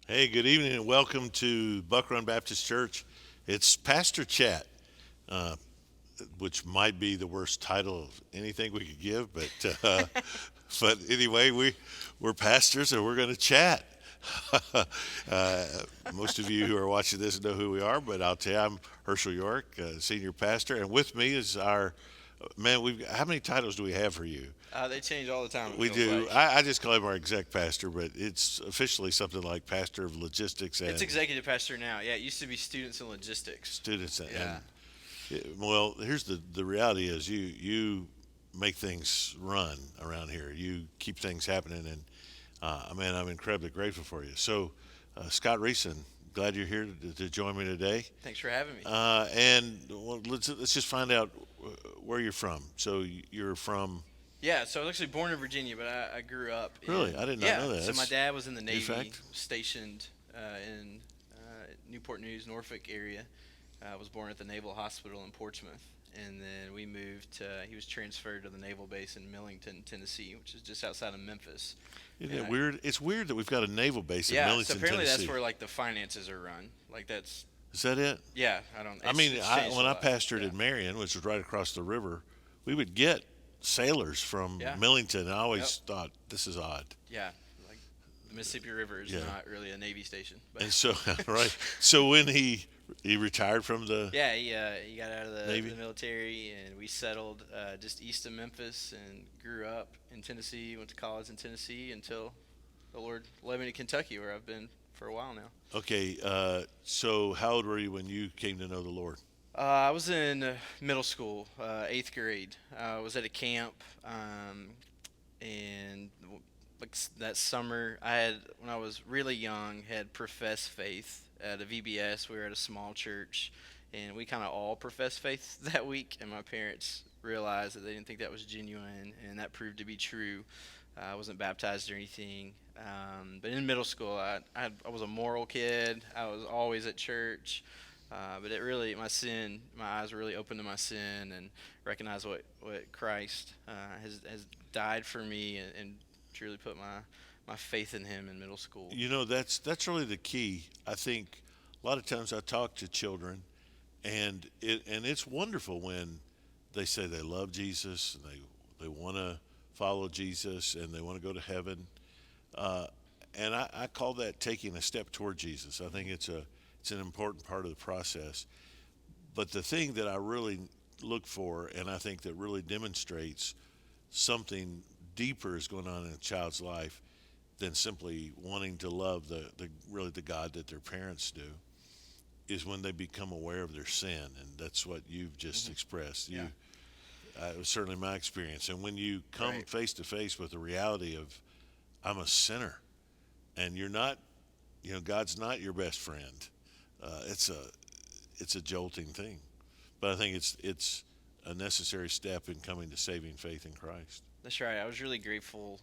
Hey, good evening and welcome to Buck Run Baptist Church. It's Pastor Chat, uh, which might be the worst title of anything we could give, but anyway, we're pastors and we're going to chat. uh, Most of you who are watching this know who we are, but I'll tell you, I'm Herschel York, senior pastor, and with me is our man. How many titles do we have for you? They change all the time, it We feels do. like. I just call him our exec pastor, but it's officially something like pastor of logistics It's and executive pastor now. Yeah, it used to be students and logistics. students. Yeah. Well, here's the reality is you make things run around here. You keep things happening, and man, I'm incredibly grateful for you. So, Scott Riessen, glad you're here to join me today. Thanks for having me. And well, let's just find out where you're from. So you're from. Yeah, so I was actually born in Virginia, but I grew up Really, in. I did not Yeah, know that. so my That's dad was in the new Navy, fact. stationed in Newport News, Norfolk area. I was born at the Naval Hospital in Portsmouth. And then we moved he was transferred to the naval base in Millington, Tennessee, which is just outside of Memphis. Isn't And it weird? It's weird that we've got a naval base in yeah, so Millington, apparently that's Tennessee. where like the finances are run. Like that's, Is that it? yeah, I don't, I mean, it's changed when a I lot. pastored Yeah. in Marion, which was right across the river, we would get sailors from Yeah. Millington. And I Yep. always thought this is odd. Yeah. Like the Mississippi River is Yeah, not really a Navy station, but and so right. So when he retired from the yeah, he got out of the Navy, military and we settled just east of Memphis and grew up in Tennessee. Went to college in Tennessee until the Lord led me to Kentucky, where I've been for a while now. okay. So how old were you when you came to know the Lord? I was in middle school, eighth grade. I was at a camp, and that summer, I had when I was really young had professed faith at a VBS. We were at a small church, and we kind of all professed faith that week. And my parents realized that they didn't think that was genuine, and that proved to be true. I wasn't baptized or anything. But in middle school, I was a moral kid. I was always at church. But it really, my eyes were really open to my sin and recognized what Christ has died for me and truly put my faith in Him in middle school. You know, that's really the key. I think a lot of times I talk to children, and it's wonderful when they say they love Jesus and they want to follow Jesus and they want to go to heaven. Uh, and I call that taking a step toward Jesus. I think it's an important part of the process. But the thing that I really look for, and I think that really demonstrates something deeper is going on in a child's life than simply wanting to love the really the God that their parents do, is when they become aware of their sin, and that's what you've just Hmm. expressed. Yeah. It was certainly my experience. And when you come Right. face to face with the reality of I'm a sinner, and you're not, God's not your best friend. It's a jolting thing, but I think it's a necessary step in coming to saving faith in Christ. That's right. I was really grateful.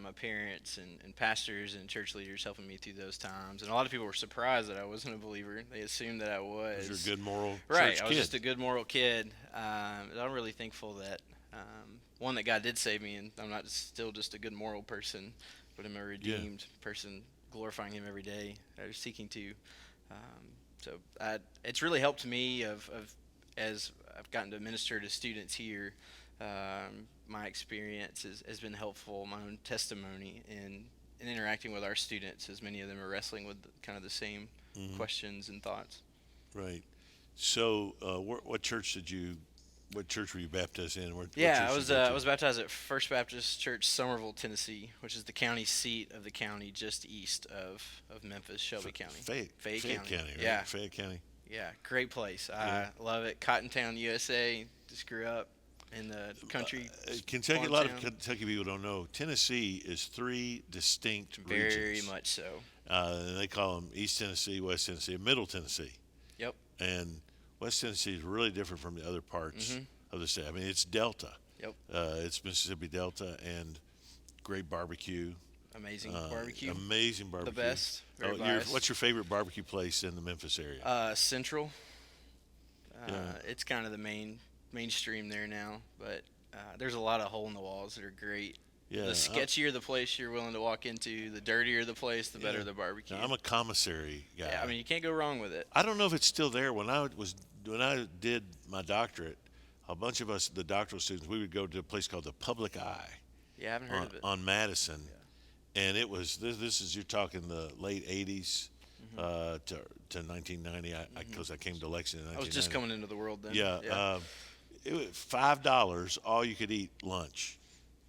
My parents and pastors and church leaders helping me through those times. And a lot of people were surprised that I wasn't a believer. They assumed that I Because was. you're a good moral Right. church I was kid. just a good moral kid. I'm really thankful that, one, that God did save me, and I'm not still just a good moral person, but I'm a Yeah. redeemed person, glorifying Him every day, or seeking to. It's really helped me as I've gotten to minister to students here. My experience has been helpful. My own testimony in interacting with our students, as many of them are wrestling with kind of the same Hmm. questions and thoughts. Right. So, what church did you? What church were you baptized in? What Yeah, church did you go I to? was baptized at First Baptist Church, Somerville, Tennessee, which is the county seat of the county just east of Memphis, Shelby County, Fayette Fayette County. County, right? Yeah, Fayette County. yeah, great place. Yeah. I love it. Cottontown, USA. Just grew up in the country, Kentucky. A farm lot of town. Kentucky people don't know. Tennessee is three distinct Very regions. much so. And they call them East Tennessee, West Tennessee, and Middle Tennessee. Yep. And West Tennessee is really different from the other parts Mhm. of the state. I mean, it's Delta. Yep. It's Mississippi Delta, and great barbecue. Amazing barbecue. Amazing The barbecue. best. Very What's biased. your favorite barbecue place in the Memphis area? Central. Yeah. It's kind of the mainstream there now, but there's a lot of hole in the walls that are great. Yeah, The sketchier the place you're willing to walk into, the dirtier the place, the better yeah. the Now, barbecue. I'm a commissary Yeah, I guy. mean you can't go wrong with it. I don't know if it's still there. When I did my doctorate, a bunch of us, the doctoral students, we would go to a place called the Public Eye Yeah, I haven't heard of it. on Madison, Yeah. and it was this is you're talking the late '80s Hmm. to 1990. Hmm. Because I came to Lexington in I was just 1990. coming into the world then. Yeah, Yeah. it was $5 all you could eat lunch,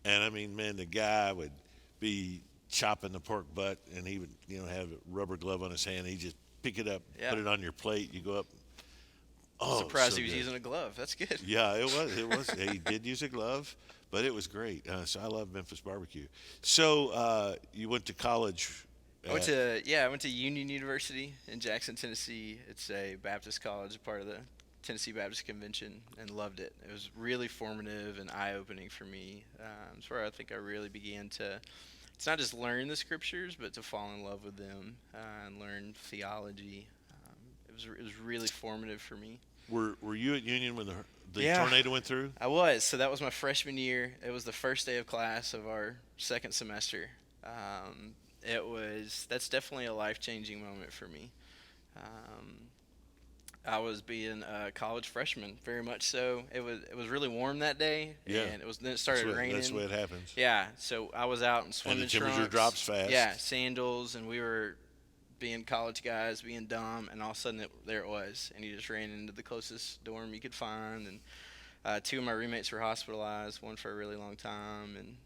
and I mean, man, the guy would be chopping the pork butt, and he would have a rubber glove on his hand. He just pick it up, Yeah. put it on your plate. You go up. I'm Oh, surprised so he was good. using a glove. That's good. Yeah, it was. It was. He did use a glove, but it was great. So I love Memphis barbecue. So you went to college. At, I went to Union University in Jackson, Tennessee. It's a Baptist college, a part of the Tennessee Baptist Convention, and loved it. It was really formative and eye-opening for me. It's where I think I really began to. It's not just learn the scriptures, but to fall in love with them and learn theology. It was really formative for me. were you at Union when the Yeah. tornado went through? I was. So that was my freshman year. It was the first day of class of our second semester. That's definitely a life changing moment for me. Um, I was being a college freshman, very much so. It was really warm that day, Yeah. and then it started raining. That's the way it happens. Yeah, so I was out in And swimming the temperature trunks. drops fast. Yeah, sandals, and we were being college guys, being dumb, and all of a sudden there it was, and you just ran into the closest dorm you could find, and two of my roommates were hospitalized, one for a really long time, and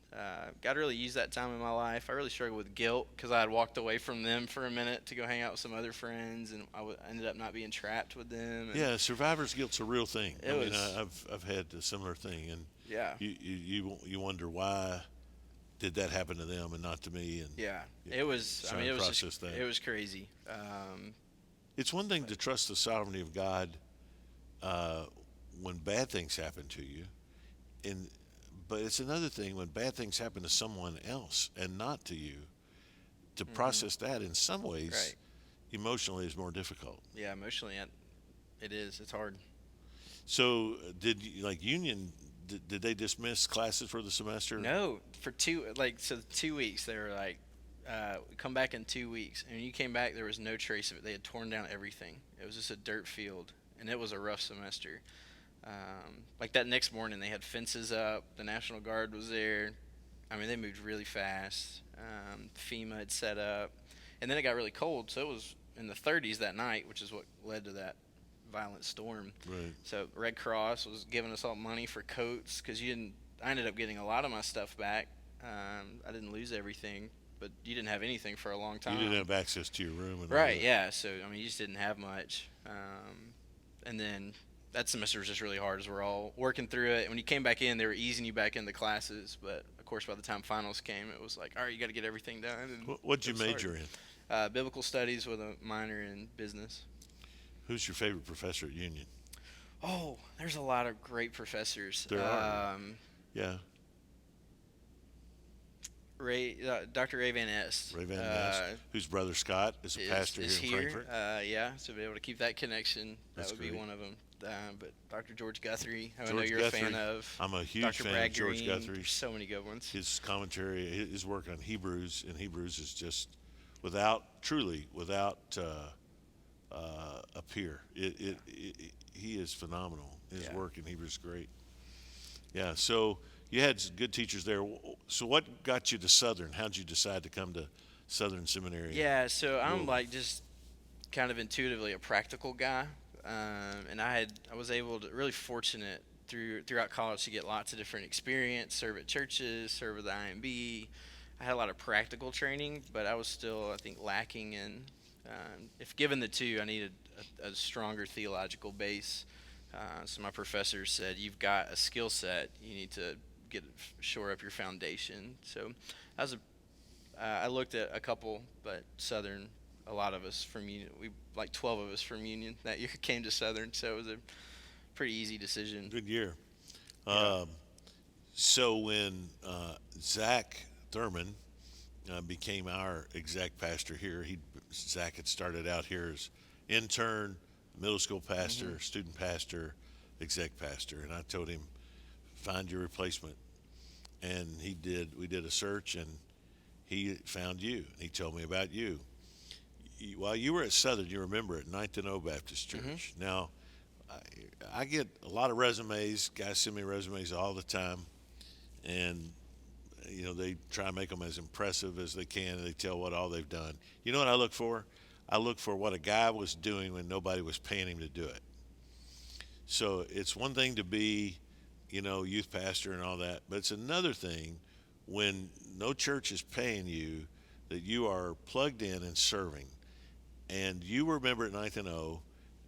got to really use that time in my life. I really struggled with guilt because I had walked away from them for a minute to go hang out with some other friends, and ended up not being trapped with them. And Yeah, survivor's guilt's a real thing. It I mean, was- I've had a similar thing, and yeah, you wonder why did that happen to them and not to me? And yeah. Yeah, It was. I trying mean, to it was process just. that. It was crazy. It's one thing to trust the sovereignty of God uh, when bad things happen to you, and but it's another thing when bad things happen to someone else and not to you. To process that in some ways, Right. emotionally, is more difficult. Yeah, emotionally, it is. It's hard. So, did you, like Union? Did they dismiss classes for the semester? No, for 2 weeks they were like, come back in 2 weeks, and when you came back there was no trace of it. They had torn down everything. It was just a dirt field, and it was a rough semester. Like that next morning they had fences up. The National Guard was there. I mean, they moved really fast. FEMA had set up, and then it got really cold, so it was in the 30s that night, which is what led to that violent storm. Right. So Red Cross was giving us all money for coats because you didn't. I ended up getting a lot of my stuff back. I didn't lose everything, but you didn't have anything for a long time. You didn't have access to your room. And all Right, that. yeah. So I mean, you just didn't have much. And then that semester was just really hard as we're all working through it. And when you came back in, they were easing you back into classes. But of course, by the time finals came, it was like, all right, you got to get everything done. And What'd you it was hard. major in? Biblical studies with a minor in business. Who's your favorite professor at Union? Oh, there's a lot of great professors. There are. Yeah, Dr. Ray Van Est. Ray Van Ness, whose brother Scott is a pastor is here in Frankfurt. Yeah, so be able to keep that connection, that That's would be great. one of them. But Dr. George Guthrie, I know George you're Guthrie. a fan of. I'm a huge Dr. fan Brad of George Green, Guthrie. There's so many good ones. His commentary, his work on Hebrews, and Hebrews is just truly without a peer. He is phenomenal. His Yeah. work in Hebrews is great. Yeah. So you had good teachers there. So what got you to Southern? How'd you decide to come to Southern Seminary? Yeah, so I'm Whoa. like just kind of intuitively a practical guy, and I was able to really fortunate throughout college to get lots of different experience, serve at churches, serve with the IMB. I had a lot of practical training, but I was still, I think, lacking in. If given the two, I needed a stronger theological base. So my professor said, "You've got a skill set. You need to shore up your foundation." So I looked at a couple, but Southern, a lot of us from Union, we like 12 of us from Union that year came to Southern, so it was a pretty easy decision. Good year. Yeah. So when Zach Thurman became our exec pastor here, Zach had started out here as intern, middle school pastor, student pastor, exec pastor, and I told him, find your replacement. and we did a search, and he found you. He told me about you. While you were at Southern, you remember at Ninth and O Baptist Hmm. Church. Now, I get a lot of resumes. Guys send me resumes all the time, and they try to make them as impressive as they can. And they tell what all they've done. You know what I look for? I look for what a guy was doing when nobody was paying him to do it. So it's one thing to be, youth pastor and all that, but it's another thing when no church is paying you that you are plugged in and serving. And you were a member at Ninth and O,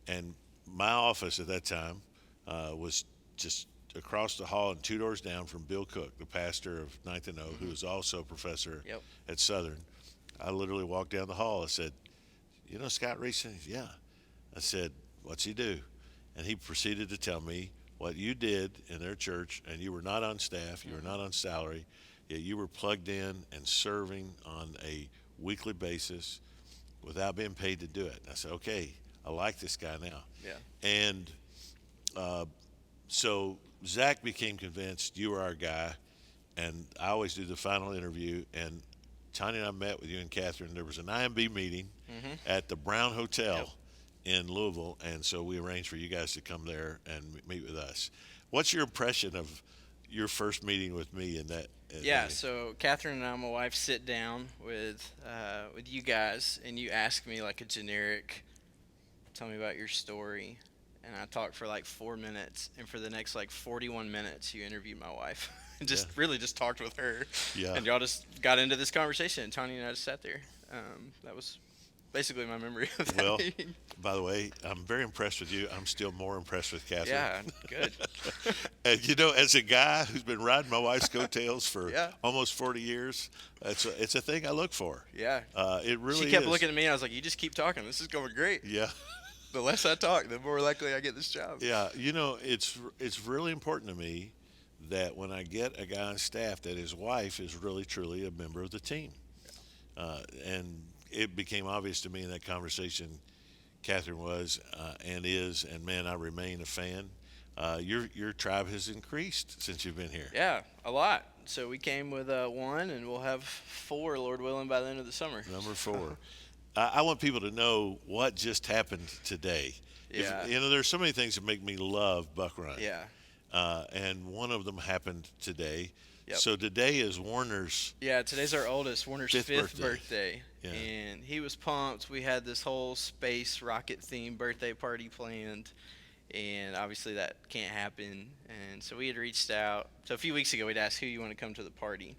and my office at that time was just across the hall and two doors down from Bill Cook, the pastor of Ninth and O, who Hmm. was also a professor Yep. at Southern. I literally walked down the hall. I said, Scott Riessen? Yeah. I said, what's he do? And he proceeded to tell me what you did in their church, and you were not on staff, you were Hmm. not on salary, yet you were plugged in and serving on a weekly basis without being paid to do it. And I said, okay, I like this guy now. Yeah. And uh, so Zach became convinced you were our guy, and I always do the final interview. And Tanya and I met with you and Catherine. There was an IMB meeting Hmm. at the Brown Yep. Hotel in Louisville, and so we arranged for you guys to come there and meet with us. What's your impression of your first meeting with me in that Yeah, meeting? so Catherine and I, my wife, sit down with you guys, and you ask me like a generic, tell me about your story, and I talked for like 4 minutes, and for the next like 41 minutes, you interviewed my wife, and Yeah, just really just talked with her, yeah. and y'all just got into this conversation. And Tanya and I just sat there. That was basically my memory of that Well, meeting. by the way, I'm very impressed with you. I'm still more impressed with Catherine. Yeah, good. And as a guy who's been riding my wife's coattails for Yeah, almost 40 years, it's a thing I look for. yeah. It She really kept is. looking at me, and I was like, "You just keep talking. This is going great. Yeah, The less I talk, the more likely I get this job." yeah. It's really important to me that when I get a guy on staff, that his wife is really truly a member of the team. And it became obvious to me in that conversation, Catherine was and is, and man, I remain a fan. Your tribe has increased since you've been here. Yeah, a lot. So we came with one, and we'll have four, Lord willing, by the end of the summer. Number four. I want people to know what just happened today. If Yeah, there's so many things that make me love Buck Run, yeah, and one of them happened today. yep. So today is Warner's Yeah, today's our oldest, Warner's fifth fifth birthday. birthday. Yeah, And he was pumped. We had this whole space rocket themed birthday party planned. And obviously that can't happen. And so we had reached out. So a few weeks ago, we'd asked who you want to come to the party.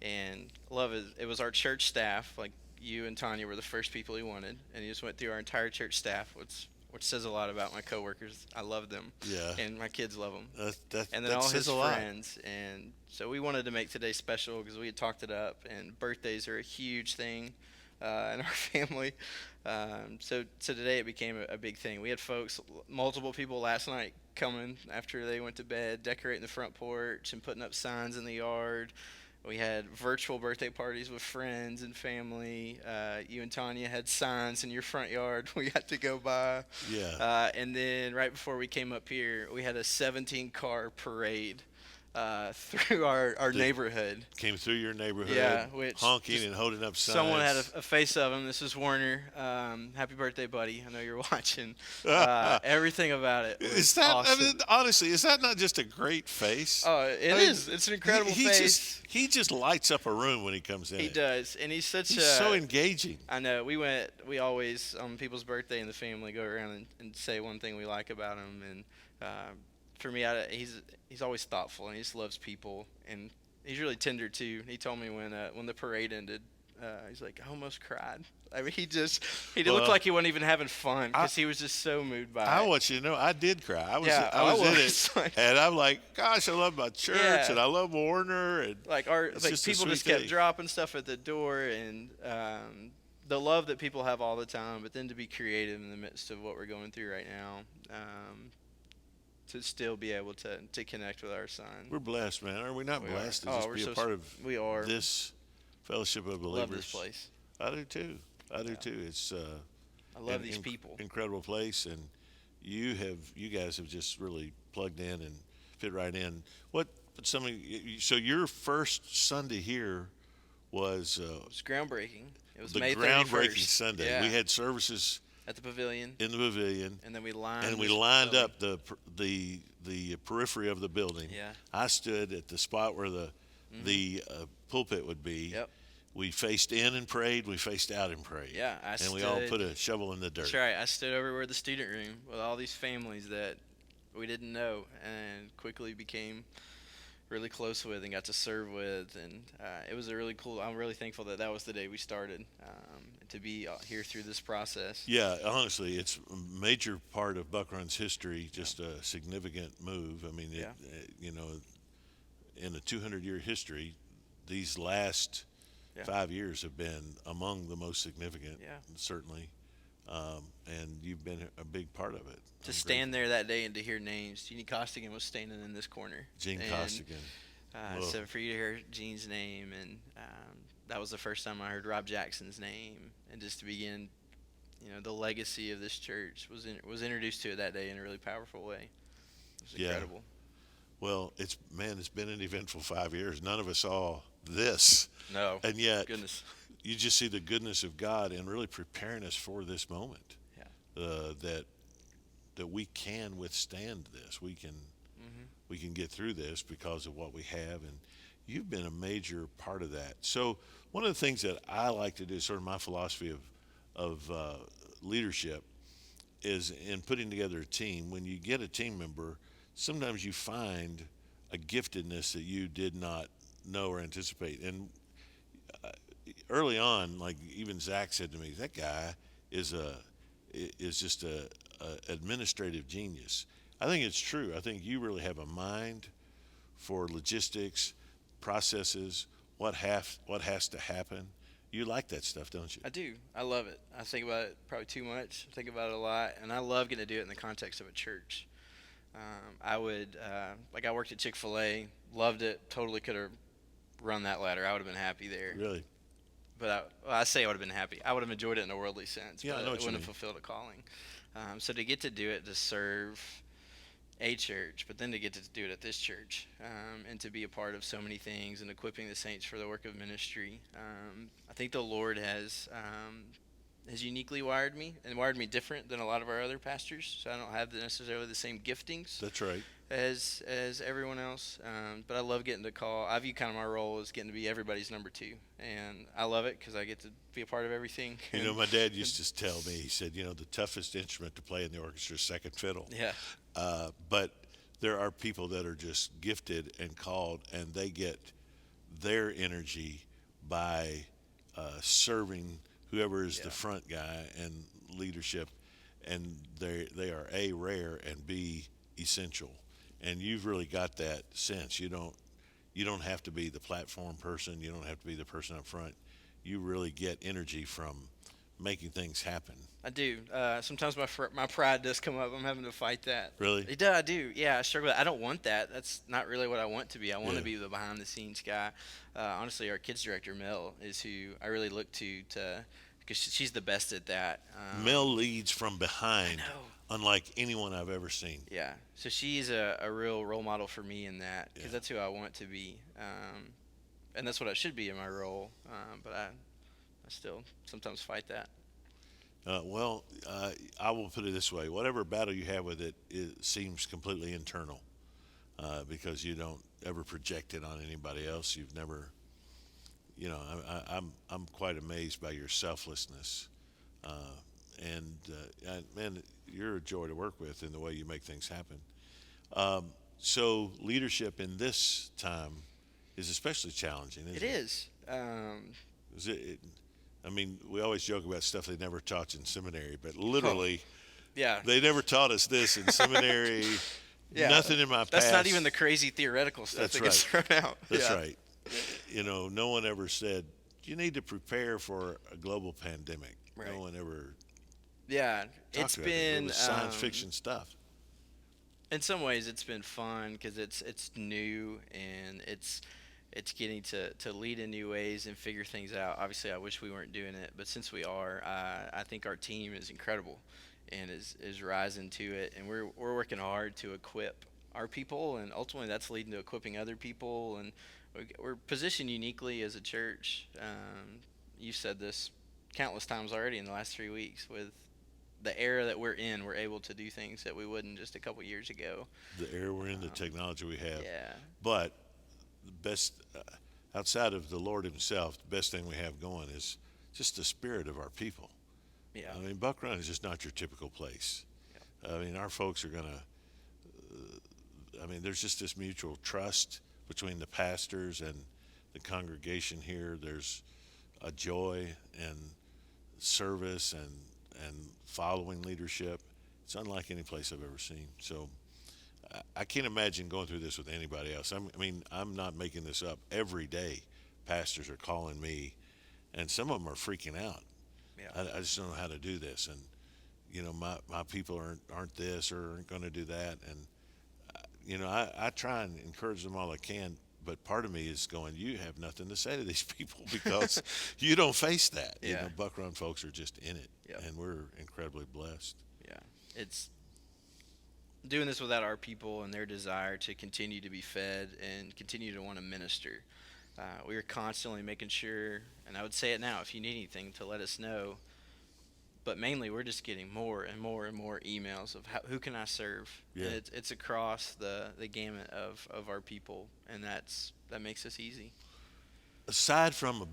And love it was our church staff. Like you and Tanya were the first people he wanted. And he just went through our entire church staff, which says a lot about my coworkers. I love them. yeah. And my kids love them. And then That all says his a lot. friends. And so we wanted to make today special because we had talked it up, and birthdays are a huge thing in our family. So today it became a big thing. We had folks, multiple people last night coming after they went to bed, decorating the front porch and putting up signs in the yard. We had virtual birthday parties with friends and family. You and Tanya had signs in your front yard we had to go by. Yeah. And then right before we came up here, we had a 17-car parade through our That neighborhood. came through your neighborhood, Yeah, which honking just and holding up signs. someone had a face of him. This is Warner. Happy birthday, buddy. I know you're watching. Everything about it Is was that? awesome. I mean, honestly, is that not just a great face? Oh, it I mean, is. It's an incredible he face. he just lights up a room when he comes in. He does, and he's such He's a. so engaging. I know. We always, on people's birthday in the family, go around and say one thing we like about him. And for me, he's always thoughtful, and he just loves people. And he's really tender, too. He told me when the parade ended, he's like, I almost cried. I mean, he looked Well, like he wasn't even having fun because he was just so moved by I it. want you to know, I did cry. Yeah, I was in was. it, and I'm like, gosh, I love my church, Yeah. and I love Warner, and It's like just a people sweet just kept day. dropping stuff at the door, and the love that people have all the time, but then to be creative in the midst of what we're going through right now, to still be able to connect with our son. We're blessed, man. Are we not We blessed are. to just We're be so a part of we are. this fellowship of believers? Love this place. I do too. I do Yeah. too. It's I love an these people. incredible place, and you guys have just really plugged in and fit right in. What but so your first Sunday here was It was groundbreaking. It was the May groundbreaking 31st. Sunday. We Yeah, had services at the pavilion, in the pavilion, and then we and lined we this lined building. up the periphery of the building. Yeah. I stood at the spot where the Mhm. the pulpit would be. Yep. We faced in and prayed. We faced out and prayed. Yeah, I And we all put stood. a shovel in the dirt. That's right. I stood over where the student room with all these families that we didn't know, and quickly became really close with and got to serve with, and it was a really cool. I'm really thankful that that was the day we started, to be here through this process. Yeah, honestly, it's a major part of Buck Run's history. Yeah. Just a significant move. I mean, Yeah. in a 200-year history, these last Yeah. 5 years have been among the most significant. Yeah. Certainly, and you've been a big part of it. To I'm stand grateful. there that day and to hear names. Jeannie Costigan was standing in this corner. Gene And Costigan. Whoa. so for you to hear Gene's name, and that was the first time I heard Rob Jackson's name, and just to begin, the legacy of this church was introduced to it that day in a really powerful way. It was Yeah. incredible. Well, it's been an eventful 5 years. None of us saw this, No, and yet goodness. you just see the goodness of God and really preparing us for this moment. Yeah. That we can withstand this. Hmm. We can get through this because of what we have, and you've been a major part of that. So one of the things that I like to do, sort of my philosophy of leadership, is in putting together a team. When you get a team member, sometimes you find a giftedness that you did not know or anticipate. And early on, like even Zach said to me, that guy is just a administrative genius. I think it's true. I think you really have a mind for logistics, processes, what has to happen. You like that stuff, don't you? I do. I love it. I think about it probably too much. I think about it a lot, and I love getting to do it in the context of a church. I would, I worked at Chick-fil-A, loved it, totally could have run that ladder. I would have been happy there. Really? But I say I would have been happy. I would have enjoyed it in a worldly sense, Yeah, I but know it what you wouldn't mean. have fulfilled a calling. So to get to do it, to serve a church, but then to get to do it at this church, and to be a part of so many things and equipping the saints for the work of ministry. I think the Lord has uniquely wired me and wired me different than a lot of our other pastors. So I don't have necessarily the same giftings That's right. as everyone else. But I love getting to call. I view kind of my role as getting to be everybody's number two, and I love it because I get to be a part of everything. My dad used to tell me, he said, the toughest instrument to play in the orchestra is second fiddle. Yeah. But there are people that are just gifted and called, and they get their energy by serving whoever is Yeah. the front guy and leadership, and they are A, rare, and B, essential. And you've really got that sense. You don't have to be the platform person. You don't have to be the person up front. You really get energy from making things happen. I do. Sometimes my pride does come up. I'm having to fight that. Really? It does. I do. Yeah, I struggle. I don't want that. That's not really what I want to be. I want Yeah. to be the behind the scenes guy. Honestly, our kids director Mel is who I really look to because she's the best at that. Mel leads from I behind, know. unlike anyone I've ever seen. Yeah. So she's a real role model for me in that because Yeah. that's who I want to be, and that's what I should be in my role. But I still sometimes fight that. I will put it this way: whatever battle you have with it seems completely internal, because you don't ever project it on anybody else. You've never, I'm quite amazed by your selflessness, man, you're a joy to work with in the way you make things happen. So leadership in this time is especially challenging, isn't It it? is. Is it? I mean, we always joke about stuff they never taught you in seminary, but literally, Yeah. they never taught us this in seminary. Yeah, Nothing in my past. That's not even the crazy theoretical stuff That's that gets thrown out. That's Yeah. right. No one ever said you need to prepare for a global pandemic. Right. No one ever Yeah, talked it's about it. It been was science fiction stuff. In some ways, it's been fun because it's new and it's getting to lead in new ways and figure things out. Obviously, I wish we weren't doing it, but since we are, I think our team is incredible and is rising to it, and we're working hard to equip our people, and ultimately that's leading to equipping other people. And we're positioned uniquely as a church. You said this countless times already in the last 3 weeks. With the era that we're in, we're able to do things that we wouldn't just a couple years ago. The air we're in, the Um, technology we have. yeah, But the best, outside of the Lord Himself, the best thing we have going is just the spirit of our people. yeah, I mean, Buck Run is just not your typical place. yeah, I mean, our folks are going to, I mean, there's just this mutual trust between the pastors and the congregation here. There's a joy and service and following leadership. It's unlike any place I've ever seen. So I can't imagine going through this with anybody else. I mean, I'm not making this up. Every day, pastors are calling me, and some of them are freaking out. yeah. I just don't know how to do this, and my people aren't this or aren't going to do that, and I try and encourage them all I can. But part of me is going, you have nothing to say to these people because you don't face that. Yeah. Buck Run folks are just in it, Yep. and we're incredibly blessed. Yeah. It's doing this without our people and their desire to continue to be fed and continue to want to minister. We are constantly making sure, and I would say it now, if you need anything, to let us know. But mainly, we're just getting more and more and more emails of who can I serve. Yeah. And it's across the gamut of our people, and that makes us easy. Aside from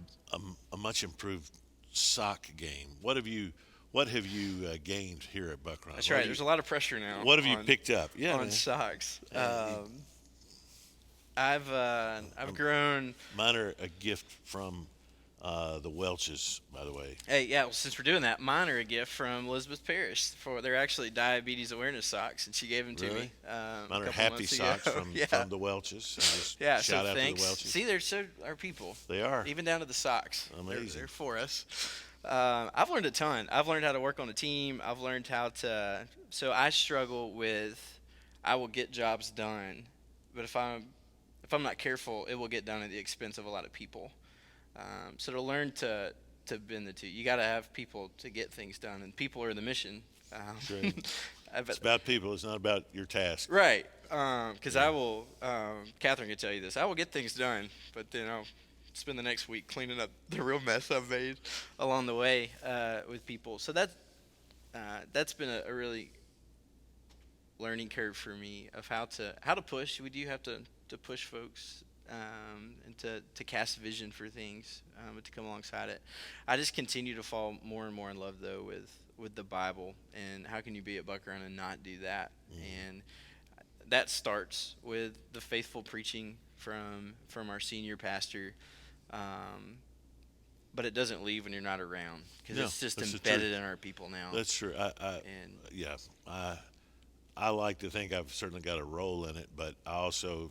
a much improved sock game, what have you gained here at Buck Run? That's right. There's a lot of pressure now. What have you on, picked up? Yeah, on man. socks? Uh, I've grown. Mine are a gift from the Welches, by the way. Hey, yeah. Well, since we're doing that, mine are a gift from Elizabeth Parrish. They're actually diabetes awareness socks, and she gave them to Really? me. Mine A are couple happy months socks ago. Yeah. from the Welches. So just Yeah. shout So out thanks. to the Welches. See, they're so our people. They are. Even down to the socks. Amazing. They're for us. I've learned a ton. I've learned how to work on a team. I've learned how to. So I struggle with. I will get jobs done, but if I'm not careful, it will get done at the expense of a lot of people. So to learn to bend the two, you got to have people to get things done, and people are the mission. Sure. It's about people. It's not about your task. Right. Because I will. Catherine can tell you this. I will get things done, but then I'll spend the next week cleaning up the real mess I've made along the way with people. So that's been a really learning curve for me of how to push. We do have to push folks and to cast vision for things, but to come alongside it. I just continue to fall more and more in love though with the Bible, and how can you be at Buck Run and not do that? And that starts with the faithful preaching from our senior pastor. But it doesn't leave when you're not around, because No, it's just that's the embedded truth. in our people now. That's true. And Yeah, I like to think I've certainly got a role in it, but I also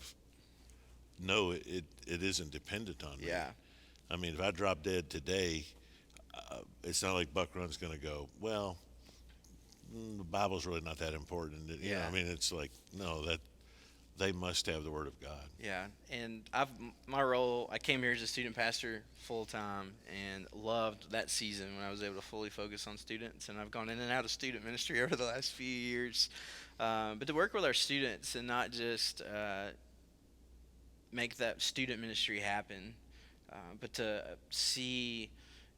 know it isn't dependent on me. yeah, I mean, if I drop dead today, it's not like Buck Run's going to go, well, the Bible's really not that important. Yeah. I mean, it's like, no, that they must have the Word of God. yeah. And my role. I came here as a student pastor full time, and loved that season when I was able to fully focus on students. And I've gone in and out of student ministry over the last few years, but to work with our students and not just make that student ministry happen, but to see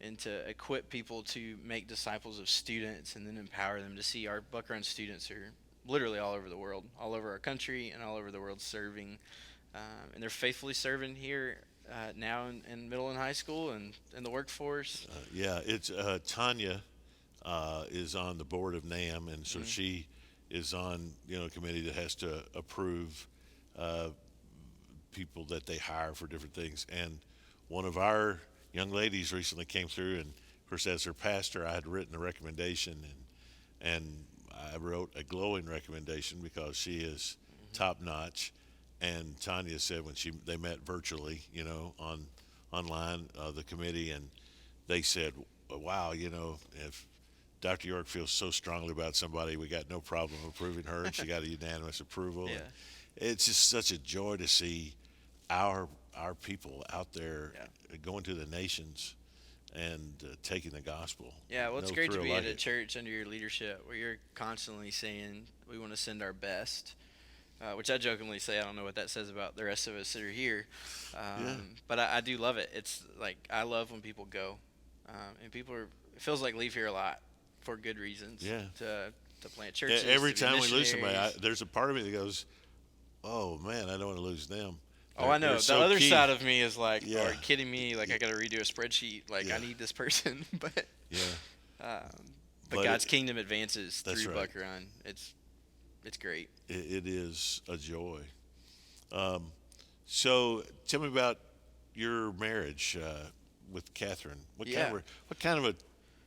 and to equip people to make disciples of students, and then empower them to see our Buck Run students are literally all over the world, all over our country, and all over the world serving. And they're faithfully serving here now in middle and high school and in the workforce. Yeah, it's Tanya is on the board of NAM, and so she is on a committee that has to approve people that they hire for different things. And one of our young ladies recently came through, and of course, as her pastor, I had written a recommendation, and I wrote a glowing recommendation because she is top notch. And Tanya said when they met virtually, online, the committee, and they said, wow, if Dr. York feels so strongly about somebody, we got no problem approving her, and she got a unanimous approval. Yeah. And it's just such a joy to see our people out there going to the nations and taking the gospel. Yeah, well, it's No great to thrill be like at a it. church under your leadership where you're constantly saying we want to send our best. which I jokingly say I don't know what that says about the rest of us that are here. Yeah, But I do love it. It's like I love when people go, and people are. It feels like leave here a lot for good reasons yeah. to plant churches, Every to be time we lose somebody, missionaries. there's a part of me that goes, "Oh man, I don't want to lose them. Oh, I They're know. The so other key." side of me is like, Yeah, are you kidding me? Like, y- I got to redo a spreadsheet. Like, I yeah, need this person. yeah. But But God's kingdom advances that's through right. Buck Run. It's great. It is a joy. Um, so tell me about your marriage with Catherine. Yeah. What kind of a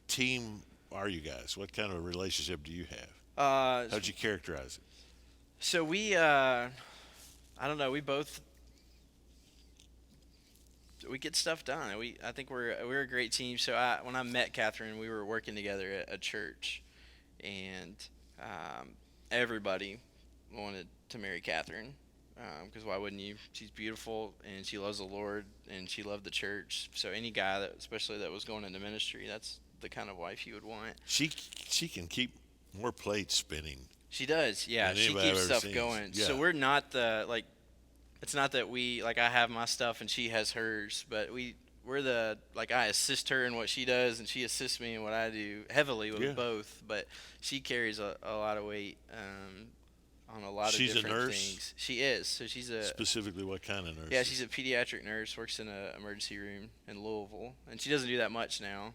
team are you guys? What kind of a relationship do you have? Uh, How'd you characterize it? so I don't know. We get stuff done. I think we're a great team. So when I met Catherine, we were working together at a church, and um, everybody wanted to marry Catherine. Because why wouldn't you? She's beautiful and she loves the Lord and she loved the church. So any guy that, especially that was going into ministry, that's the kind of wife you would want. She can keep more plates spinning She does, yeah. than She anybody I've keeps ever stuff seen. going. Yeah, So we're not the like. It's not that we like I have my stuff and she has hers, but we're the like I assist her in what she does and she assists me in what I do heavily yeah. with both. But she carries a lot of weight on a lot of She's a different nurse. things. She is. So she's a Specifically, what kind of yeah, nurse? she's a pediatric nurse. Works in a emergency room in Louisville, and she doesn't do that much now.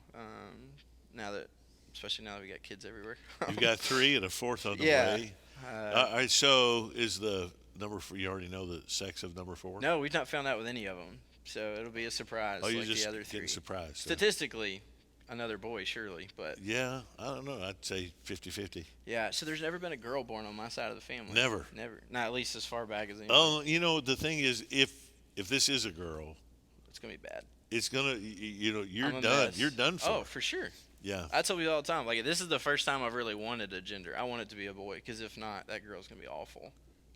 Now that, especially now that we got kids everywhere. You've got three and a fourth on the Yeah. way. Uh, All right. So is the number four? You already know the sex of number four. no, we've not found out with any of them, so it'll be a surprise Oh, you're like just the other getting three. surprised. Huh? Statistically, another boy surely, but Yeah, I don't know. I'd say 50-50. yeah. So there's never been a girl born on my side of the family. Never. Never. Not at least as far back as anybody. Oh, the thing is, if this is a girl, It's gonna be bad. it's gonna, you're I'm a done. mess. You're done for. Oh, for sure. Yeah. I tell people all the time, like this is the first time I've really wanted a gender. I want it to be a boy, because if not, that girl's gonna be awful.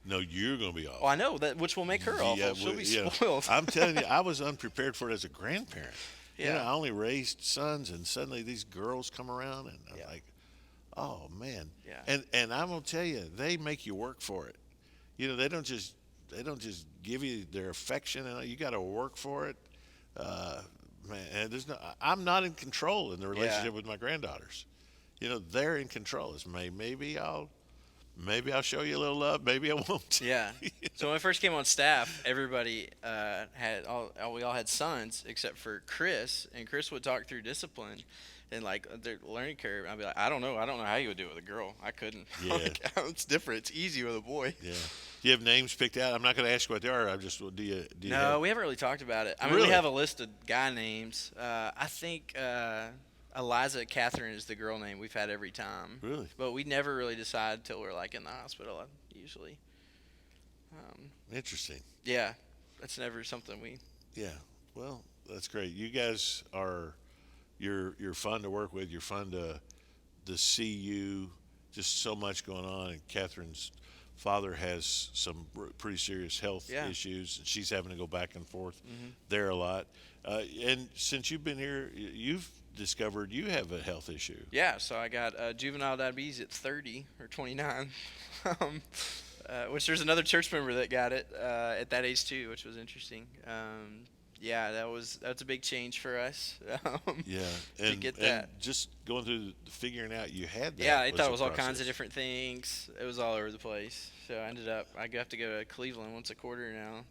No, you're gonna be off. Oh, I know that, which will make her awful. She'll be spoiled. I'm telling you, I was unprepared for it as a grandparent. Yeah. I only raised sons, and suddenly these girls come around, and I'm Yeah. like, oh man. Yeah. And I'm gonna tell you, they make you work for it. They don't just give you their affection, and you got to work for it. Uh, Man, and I'm not in control in the relationship with my granddaughters. They're in control. Maybe I'll show you a little love. Maybe I won't. Yeah. So when I first came on staff, everybody we all had sons except for Chris, and Chris would talk through discipline and like their learning curve. And I'd be like, I don't know how you would do it with a girl. I couldn't. Yeah. Like, it's different. It's easy with a boy. Yeah. Do you have names picked out? I'm not going to ask you what they are. I'm just, do you No, have? we haven't really talked about it. I mean, Really? we have a list of guy names. I think Eliza Catherine is the girl name we've had every time. Really? But we never really decide till we're like in the hospital, usually. Interesting. Yeah, that's never something we. Yeah. Well, that's great. You guys you're fun to work with. You're fun to see you. Just so much going on. And Catherine's father has some pretty serious health Yeah. issues, and she's having to go back and forth Mhm. there a lot. And since you've been here, you've discovered you have a health issue. Yeah, so I got juvenile diabetes at 30 or 29, which there's another church member that got it at that age too, which was interesting. Yeah, that's a big change for us. Yeah, To and get and that. just going through figuring out you had that. Yeah, I was thought a it was all kinds process. of different things. It was all over the place. So I have to go to Cleveland once a quarter now,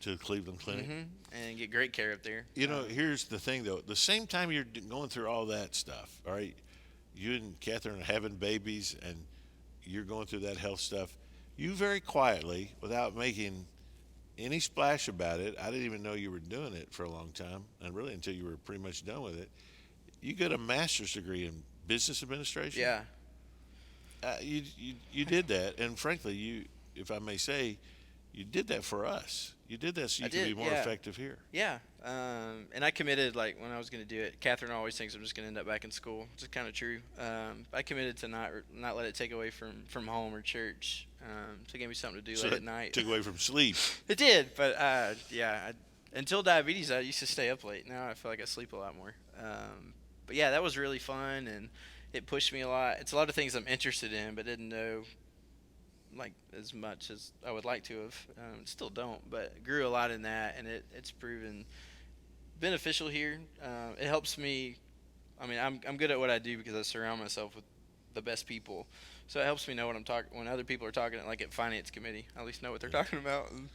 To the Cleveland Clinic. and get great care up there. Here's the thing though. The same time you're going through all that stuff, all right, you and Catherine are having babies, and you're going through that health stuff. You very quietly, without making any splash about it, I didn't even know you were doing it for a long time, and really until you were pretty much done with it. You got a master's degree in business administration. Yeah, You did that, and frankly, if I may say, you did that for us. You did that so you I could did, be more yeah. effective here. yeah. And I committed like when I was going to do it. Catherine always thinks I'm just going to end up back in school, which is kind of true. I committed to not let it take away from home or church. So it gave me something to do So late it at night. took away from sleep. It did, but yeah. Until diabetes, I used to stay up late. Now I feel like I sleep a lot more. But yeah, that was really fun, and it pushed me a lot. It's a lot of things I'm interested in, but didn't know like as much as I would like to have. Still don't, but grew a lot in that, and it's proven beneficial here. It helps me. I mean, I'm good at what I do because I surround myself with the best people. So it helps me know what I'm talking when other people are talking, like at finance committee. I at least know what they're talking about and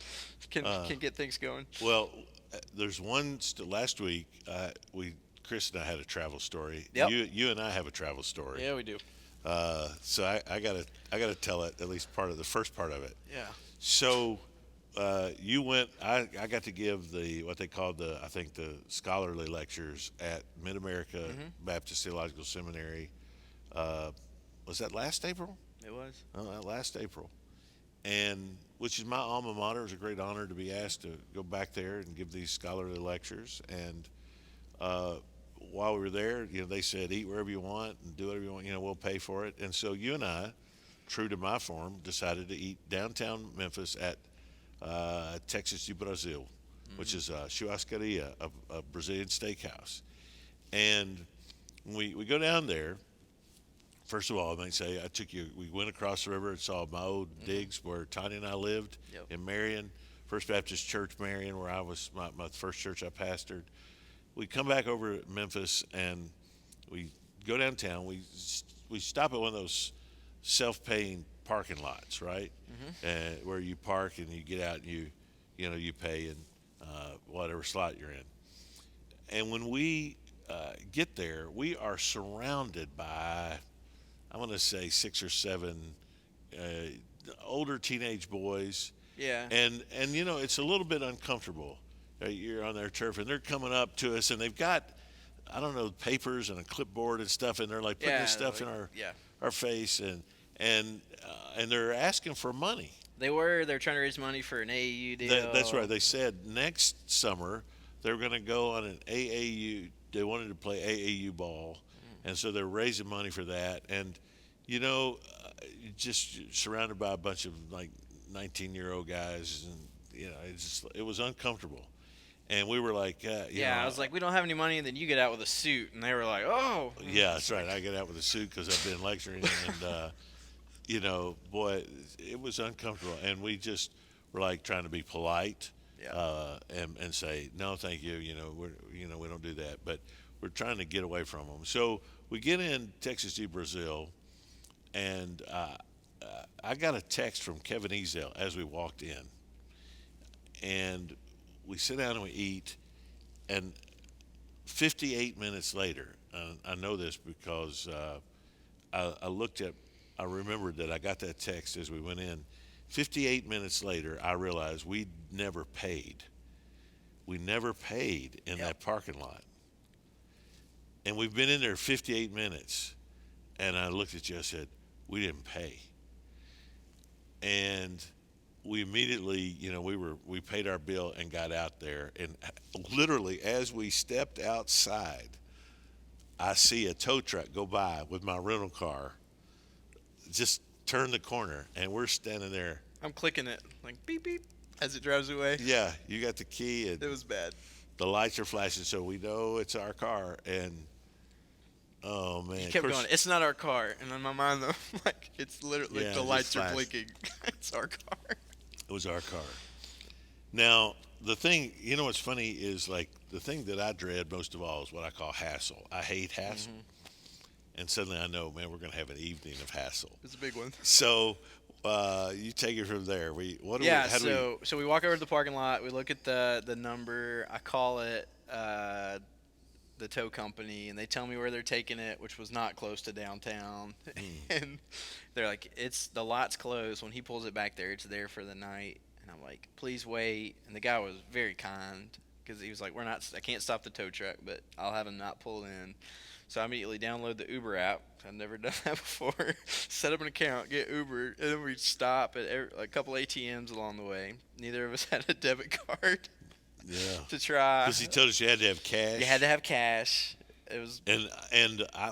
Uh, can get things going. well, there's one last week. We Chris and I had a travel story. Yep. You and I have a travel story. Yeah, we do. So I gotta tell it, at least part of the first part of it. Yeah. So you went. I got to give the what they called the, I think, the scholarly lectures at Mid America Baptist Theological Seminary. Uh, was that last April? It was. Last April, and which is my alma mater. It was a great honor to be asked to go back there and give these scholarly lectures. And uh, while we were there, they said, eat wherever you want and do whatever you want. We'll pay for it. And so you and I, true to my form, decided to eat downtown Memphis at Texas de Brazil, which is churrascaria, a Brazilian steakhouse. And we go down there. First of all, I might say we went across the river and saw my old digs where Tanya and I lived Yep. in Marion, First Baptist Church, Marion, where I was, my first church I pastored. We come back over to Memphis and we go downtown. We stop at one of those self-paying parking lots, right? Where you park and you get out and you pay and whatever slot you're in. And when we get there, we are surrounded by, I want to say, 6 or 7 older teenage boys, Yeah. and it's a little bit uncomfortable. You're on their turf, and they're coming up to us, and they've got, I don't know, papers and a clipboard and stuff, and they're like putting Yeah. this stuff Like, in yeah. our face, and they're asking for money. They're trying to raise money for an AAU deal. That's right. They said next summer they were going to go on an AAU. They wanted to play AAU ball, and so they're raising money for that. And just surrounded by a bunch of like 19-year-old guys, and it was uncomfortable. And we were like, Yeah, I was like, we don't have any money, and then you get out with a suit, and they were like, oh. yeah, that's right. I get out with a suit because I've been lecturing, and boy, it was uncomfortable, and we just were like trying to be polite, Yeah. and say no, thank you. We don't do that, but we're trying to get away from them. So we get in Texas de Brazil, and I got a text from Kevin Ezel as we walked in, and we sit down and we eat, and 58 minutes later, I know this because I remembered that I got that text as we went in. 58 minutes later, I realized we never paid. We never paid in that parking lot. And we've been in there 58 minutes. And I looked at you and said, we didn't pay. And we immediately, we paid our bill and got out there. And literally, as we stepped outside, I see a tow truck go by with my rental car, just turn the corner, and we're standing there. I'm clicking it, like beep, beep, as it drives away. Yeah, you got the key, and It was bad. the lights are flashing, so we know it's our car. And oh man, He kept going, it's not our car. And in my mind, though, like, it's literally, Yeah, the it lights just are flashed. blinking. It's our car. it was our car. Now, the thing, what's funny is, like, the thing that I dread most of all is what I call hassle. I hate hassle. And suddenly I know, man, we're going to have an evening of hassle. It's a big one. So you take it from there. So we walk over to the parking lot. We look at the number. I call it the tow company, and they tell me where they're taking it, which was not close to downtown. And they're like, the lot's closed. When he pulls it back there, it's there for the night. And I'm like, please wait. And the guy was very kind because he was like, I can't stop the tow truck, but I'll have him not pull in. So I immediately download the Uber app. I've never done that before. Set up an account, get Uber, and then we stop at a couple ATMs along the way. Neither of us had a debit card Yeah. to try. Because he told us you had to have cash. You had to have cash. it was.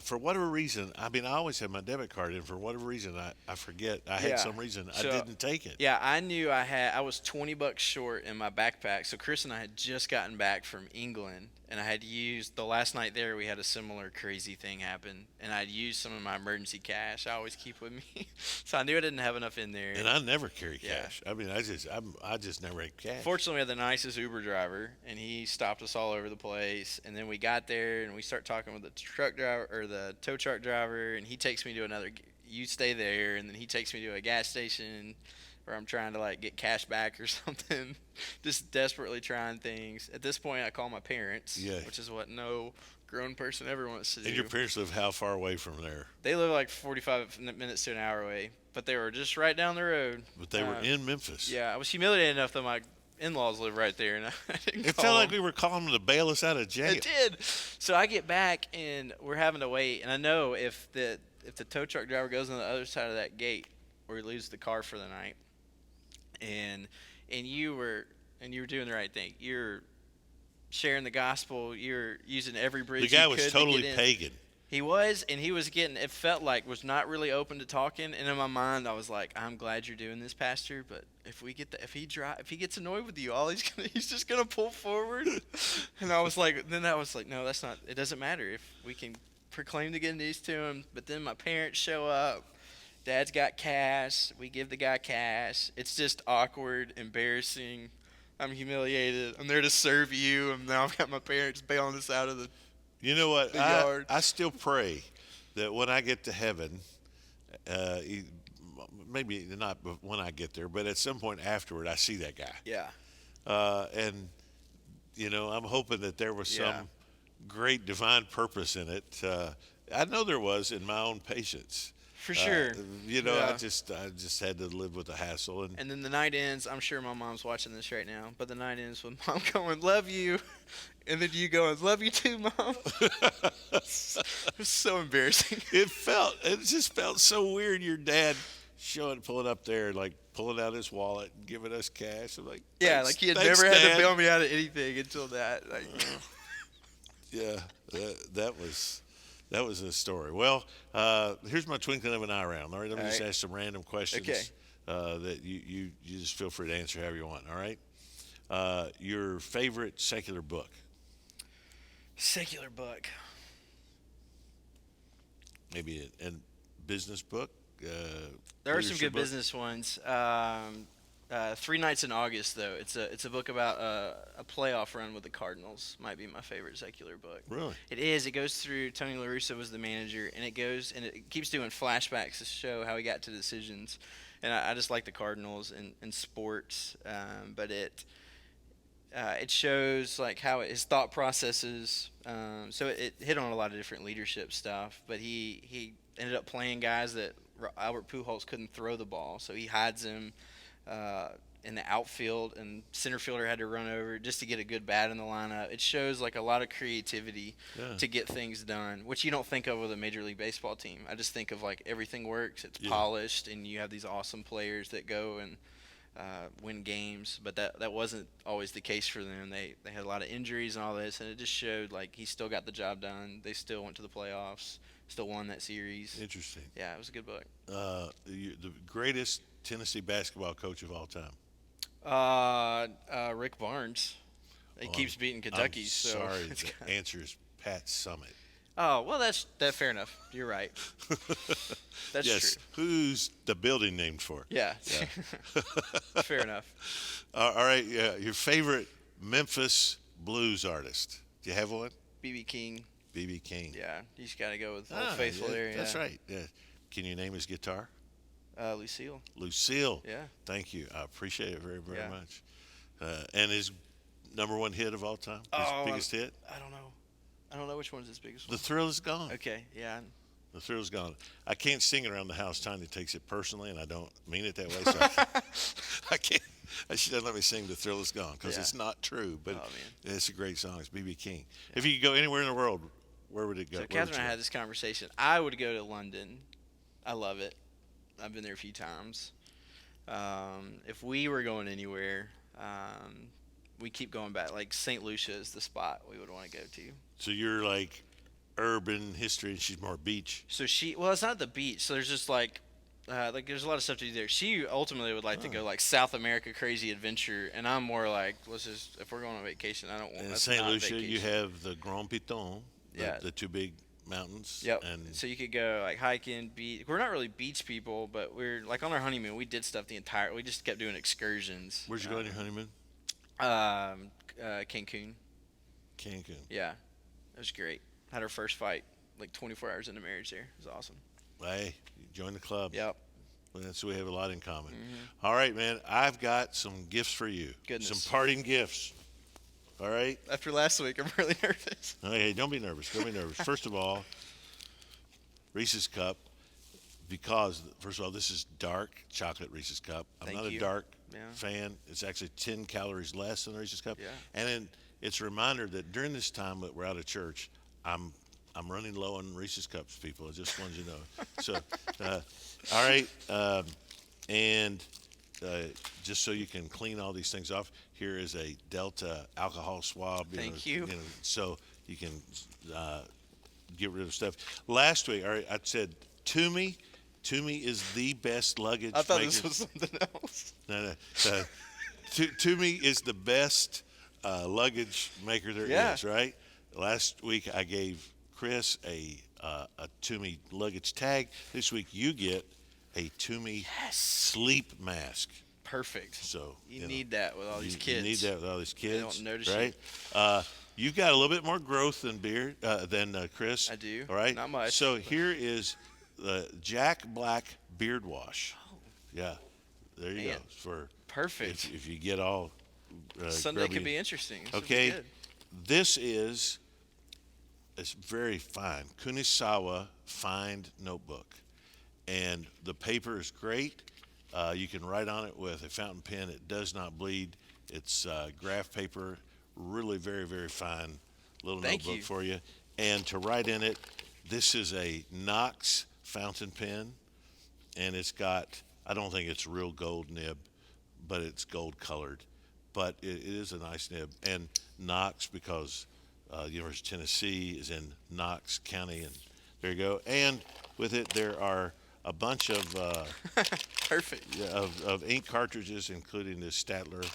For whatever reason, I mean, I always have my debit card, and for whatever reason, I forget. I had Yeah. some reason I So didn't take it. yeah, I knew I was $20 short in my backpack. So Chris and I had just gotten back from England, and I had used the last night there. We had a similar crazy thing happen, and I'd used some of my emergency cash I always keep with me. So I knew I didn't have enough in there. And I never carry Yeah. cash. I mean, I just never had cash. Fortunately, we had the nicest Uber driver, and he stopped us all over the place. And then we got there, and we start talking with the truck driver or the tow truck driver, and he takes me to another. You stay there, and then he takes me to a gas station where I'm trying to like get cash back or something. Just desperately trying things. At this point, I call my parents, Yeah. which is what no grown person ever wants to do. And your parents live how far away from there? They live like 45 minutes to an hour away, but they were just right down the road. But they were in Memphis. Yeah, I was humiliated enough that my in-laws live right there, and I didn't It call felt like them. we were calling them to bail us out of jail. It did. So I get back, and we're having to wait. And I know if the tow truck driver goes on the other side of that gate, we lose the car for the night. And you were doing the right thing. You're sharing the gospel. You're using every bridge. The guy you was could totally to get in. pagan. He was, and he was getting. It felt like was not really open to talking. And in my mind, I was like, "I'm glad you're doing this, Pastor. But if he gets annoyed with you, he's just gonna pull forward." And I was like, "No, that's not. It doesn't matter if we can proclaim the good news to him." But then my parents show up. Dad's got cash. We give the guy cash. It's just awkward, embarrassing. I'm humiliated. I'm there to serve you, and now I've got my parents bailing us out of the. You know what? The yard. I still pray that when I get to heaven, maybe not when I get there, but at some point afterward, I see that guy. Yeah. And, I'm hoping that there was Yeah. some great divine purpose in it. I know there was in my own patience. For sure. I Yeah. just had to live with the hassle. And then the night ends. I'm sure my mom's watching this right now, but the night ends with Mom going, "Love you," and then you going, "Love you too, Mom." It was so embarrassing. It just felt so weird. Your dad pulling up there, like pulling out his wallet and giving us cash. I'm like, Yeah, "Thanks- like he had thanks, never had Dad." to bail me out of anything until that. Like, Yeah, that was a story. Well, here's my twinkling of an eye round. All right, let me All just right. ask some random questions Okay. that you just feel free to answer however you want. All right. Your favorite secular book? secular book. Maybe a business book. There are some leadership good book? business ones. 3 Nights in August, though. It's a book about a playoff run with the Cardinals. Might be my favorite secular book. Really? It is. It goes through Tony La Russa was the manager, and it keeps doing flashbacks to show how he got to decisions. And I just like the Cardinals in sports, but it shows like how his thought processes. So it hit on a lot of different leadership stuff, but he ended up playing guys that Albert Pujols couldn't throw the ball, so he hides him in the outfield, and center fielder had to run over just to get a good bat in the lineup. It shows like a lot of creativity Yeah. to get things done, which you don't think of with a Major League Baseball team. I just think of like everything works, it's Yeah. polished, and you have these awesome players that go and win games. But that wasn't always the case for them. They had a lot of injuries and all this, and it just showed like he still got the job done. They still went to the playoffs, still won that series. Interesting. Yeah, it was a good book. The greatest Tennessee basketball coach of all time. Rick Barnes. He Well, keeps beating Kentucky. I'm so sorry, it's the kinda- answer is Pat Summit. Oh well, that's fair enough. You're right. That's Yes. true. Who's the building named for? Yeah. Yeah. Fair enough. All right. Yeah. Your favorite Memphis blues artist? Do you have one? BB King. B.B. King. Yeah, you just got to go with Old Ah, Faithful yeah, there. Yeah. That's right. Yeah. Can you name his guitar? Lucille. Lucille. Yeah. Thank you. I appreciate it very, very Yeah. much. And his number one hit of all time? His biggest hit? I don't know. I don't know which one's his biggest The one. Thrill Is Gone. Okay. Yeah. The Thrill Is Gone. I can't sing it around the house. Tanya takes it personally, and I don't mean it that way. So I can't. She doesn't let me sing The Thrill Is Gone because Yeah. it's not true. But Oh, man. it's a great song. It's B.B. King. If you could go anywhere in the world, where would it go? So Where would Catherine and I you had go? this conversation. I would go to London. I love it. I've been there a few times. If we were going anywhere, we keep going back. Like St. Lucia is the spot we would want to go to. So you're like urban history, and she's more beach. So it's not the beach. So there's just like there's a lot of stuff to do there. She ultimately would like to go like South America crazy adventure, and I'm more like, let's just if we're going on vacation, I don't want. In That's St. not Lucia, you vacation. have the Grand Piton, Yeah. the two big mountains. Yep. And So you could go like hiking, beach. We're not really beach people, but we're like on our honeymoon. We did stuff the entire. We just kept doing excursions. where'd you go on your honeymoon? Cancun. Cancun. Yeah, it was great. Had our first fight like 24 hours into marriage there. It was awesome. Hey, join the club. Yep. Well, that's we have a lot in common. Mm-hmm. All right, man. I've got some gifts for you. Goodness. Some parting gifts. All right. After last week, I'm really nervous. Okay, don't be nervous. Don't be nervous. First of all, Reese's Cup, because first of all, this is dark chocolate Reese's Cup. I'm Thank not you. a dark Yeah. fan. It's actually 10 calories less than the Reese's Cup. Yeah. And then it's a reminder that during this time that we're out of church, I'm running low on Reese's Cups, people. I just wanted you to know. So, all right, and just so you can clean all these things off, here is a Delta alcohol swab. Thank you. So you can get rid of stuff. Last week, all right, I said Toomey. Toomey is the best luggage I thought maker. this was something else. No. Toomey is the best luggage maker there is. Yeah. Right? Last week I gave Chris a Toomey luggage tag. This week you get a Toomey sleep mask. Perfect. So You know, need that with all these kids. You need that with all these kids. don't notice right? You've got a little bit more growth than Chris. I do. All right. Not much, So but- here is the Jack Black beard wash. Oh. Yeah. There you go. Man. For Perfect. if you get all Sunday grubby. could be interesting. This would be Okay. good. This is it's very fine. Kunisawa Find Notebook. And the paper is great. You can write on it with a fountain pen. It does not bleed. It's graph paper. Really very, very fine little Thank notebook you. for you. And to write in it, this is a Knox fountain pen. And it's got, I don't think it's real gold nib, but it's gold colored. But it is a nice nib. And Knox, because the University of Tennessee is in Knox County, and there you go. And with it, there are a bunch of Perfect. of ink cartridges, including this Statler,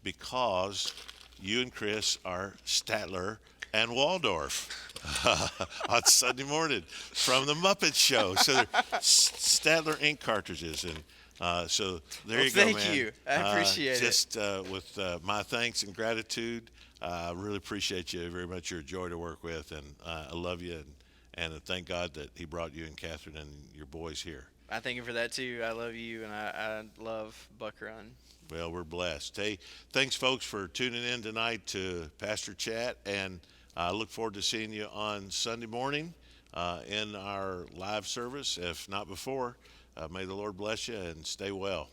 because you and Chris are Statler and Waldorf on Sunday morning from the Muppet Show. So they're Statler ink cartridges, and so there you go, man. Thank you. I appreciate it. Just with my thanks and gratitude, I really appreciate you very much. You're a joy to work with, and I love you, and thank God that He brought you and Catherine and your boys here. I thank you for that too. I love you, and I love Buck Run. Well, we're blessed. Hey, thanks, folks, for tuning in tonight to Pastor Chat, and I look forward to seeing you on Sunday morning in our live service, if not before. May the Lord bless you and stay well.